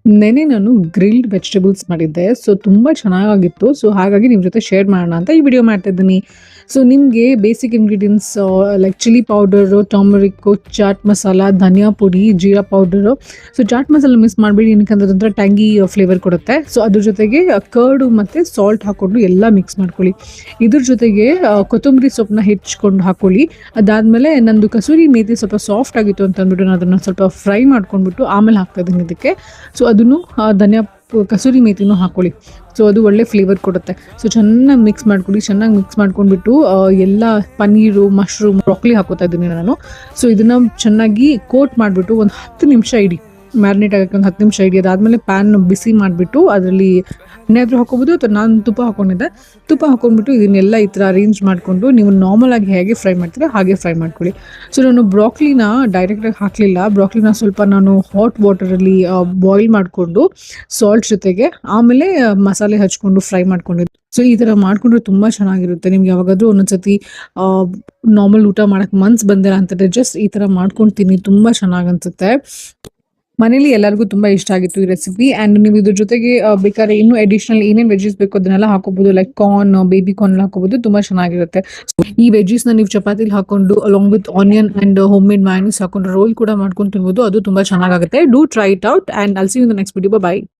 ನೆನ್ನೆ ನಾನು grilled vegetables ಮಾಡಿದ್ದೆ. ಸೊ ತುಂಬಾ ಚೆನ್ನಾಗಾಗಿತ್ತು. ಸೊ ಹಾಗಾಗಿ ನಿಮ್ ಜೊತೆ ಶೇರ್ ಮಾಡೋಣ ಅಂತ ಈ ವಿಡಿಯೋ ಮಾಡ್ತಾ ಇದ್ದೀನಿ. ಸೊ ನಿಮ್ಗೆ basic ingredients like chilli powder, turmeric, chaat masala, ಧನಿಯಾ ಪುಡಿ, jeera powder. So chaat masala miss ಮಾಡಬೇಡಿ, ಏನಕ್ಕಂದ್ರೆ ಅದೊಂಥರ ಟ್ಯಾಂಗಿ ಫ್ಲೇವರ್ ಕೊಡುತ್ತೆ. ಸೊ ಅದ್ರ ಜೊತೆಗೆ ಕರ್ಡು ಮತ್ತು ಸಾಲ್ಟ್ ಹಾಕ್ಕೊಂಡು ಎಲ್ಲ ಮಿಕ್ಸ್ ಮಾಡ್ಕೊಳ್ಳಿ. ಇದ್ರ ಜೊತೆಗೆ ಕೊತ್ತಂಬರಿ ಸೊಪ್ಪನ್ನ ಹೆಚ್ಚಿಕೊಂಡು ಹಾಕ್ಕೊಳ್ಳಿ. ಅದಾದಮೇಲೆ ನಂದು ಕಸೂರಿ ಮೇಥಿ ಸ್ವಲ್ಪ ಸಾಫ್ಟ್ ಆಗಿತ್ತು ಅಂತ ಅಂದ್ಬಿಟ್ಟು ನಾನು ಅದನ್ನು ಸ್ವಲ್ಪ ಫ್ರೈ ಮಾಡ್ಕೊಂಡ್ಬಿಟ್ಟು ಆಮೇಲೆ ಹಾಕ್ತಾ ಇದ್ದೀನಿ ಇದಕ್ಕೆ. ಸೊ ಅದನ್ನು ಕಸೂರಿ ಮೇಥಿನೂ ಹಾಕ್ಕೊಳ್ಳಿ. ಸೊ ಅದು ಒಳ್ಳೆ ಫ್ಲೇವರ್ ಕೊಡುತ್ತೆ. ಸೊ ಚೆನ್ನಾಗಿ ಮಿಕ್ಸ್ ಮಾಡ್ಕೊಳ್ಳಿ. ಚೆನ್ನಾಗಿ ಮಿಕ್ಸ್ ಮಾಡ್ಕೊಂಡ್ಬಿಟ್ಟು ಎಲ್ಲ ಪನ್ನೀರು, ಮಶ್ರೂಮ್, ಬ್ರಾಕ್ಲಿ ಹಾಕೋತಾ ಇದ್ದೀನಿ ನಾನು. ಸೊ ಇದನ್ನು ಚೆನ್ನಾಗಿ ಕೋಟ್ ಮಾಡಿಬಿಟ್ಟು ಒಂದು 10 ನಿಮಿಷ ಇಡಿ. ಮ್ಯಾರಿನೇಟ್ ಆಗೋಕ್ಕೆ ಒಂದು 10 ನಿಮಿಷ ಇಡಿ. ಅದಾದಮೇಲೆ ಪ್ಯಾನ್ ಬಿಸಿ ಮಾಡಿಬಿಟ್ಟು ಅದರಲ್ಲಿ ಎಣ್ಣೆ ಆದರೂ ಹಾಕೋಬೋದು, ಅಥವಾ ನಾನು ತುಪ್ಪ ಹಾಕ್ಕೊಂಡಿದ್ದೆ. ತುಪ್ಪ ಹಾಕ್ಕೊಂಡ್ಬಿಟ್ಟು ಇದನ್ನೆಲ್ಲ ಈ ಥರ ಅರೇಂಜ್ ಮಾಡಿಕೊಂಡು ನೀವು ನಾರ್ಮಲಾಗಿ ಹೇಗೆ ಫ್ರೈ ಮಾಡ್ತೀರಾ ಹಾಗೆ ಫ್ರೈ ಮಾಡ್ಕೊಳ್ಳಿ. ಸೊ ನಾನು ಬ್ರಾಕ್ಲಿನ ಡೈರೆಕ್ಟಾಗಿ ಹಾಕಲಿಲ್ಲ. ಬ್ರಾಕ್ಲಿನ ಸ್ವಲ್ಪ ನಾನು ಹಾಟ್ ವಾಟರಲ್ಲಿ ಬಾಯ್ಲ್ ಮಾಡಿಕೊಂಡು ಸಾಲ್ಟ್ ಜೊತೆಗೆ ಆಮೇಲೆ ಮಸಾಲೆ ಹಚ್ಕೊಂಡು ಫ್ರೈ ಮಾಡ್ಕೊಂಡಿದ್ದೆ. ಸೊ ಈ ಥರ ಮಾಡಿಕೊಂಡ್ರೆ ತುಂಬ ಚೆನ್ನಾಗಿರುತ್ತೆ. ನಿಮ್ಗೆ ಯಾವಾಗಾದರೂ ಒಂದೊಂದ್ಸತಿ ನಾರ್ಮಲ್ ಊಟ ಮಾಡೋಕ್ಕೆ ಮನ್ಸು ಬಂದಿಲ್ಲ ಅಂತಂದರೆ ಜಸ್ಟ್ ಈ ಥರ ಮಾಡ್ಕೊಂಡು ತಿನ್ನಿ, ತುಂಬ ಚೆನ್ನಾಗಿ ಅನಿಸುತ್ತೆ. ಮನೇಲಿ ಎಲ್ಲರಿಗೂ ತುಂಬ ಇಷ್ಟ ಆಗಿತ್ತು ಈ ರೆಸಿಪಿ. ಆ್ಯಂಡ್ ನೀವು ಇದ್ರ ಜೊತೆಗೆ ಬೇಕಾದ್ರೆ ಇನ್ನೂ ಅಡಿಷನಲ್ ಏನೇನು ವೆಜ್ಜೀಸ್ ಬೇಕು ಅದನ್ನೆಲ್ಲ ಹಾಕೋಬಹುದು. ಲೈಕ್ ಕಾರ್ನ್, ಬೇಬಿ ಕಾರ್ನ್ ಹಾಕೋಬಹುದು, ತುಂಬ ಚೆನ್ನಾಗಿರುತ್ತೆ. ಈ ವೆಜ್ಜೀಸ್ನ ನೀವು ಚಪಾತಿಲಿ ಹಾಕೊಂಡು along with onion and home made mayonnaise ಹಾಕೊಂಡು ರೋಲ್ ಕೂಡ ಮಾಡ್ಕೊಂಡು ತಿನ್ಬೋದು. ಅದು ತುಂಬ ಚೆನ್ನಾಗುತ್ತೆ. Do try it out and I'll see you in the next video. By.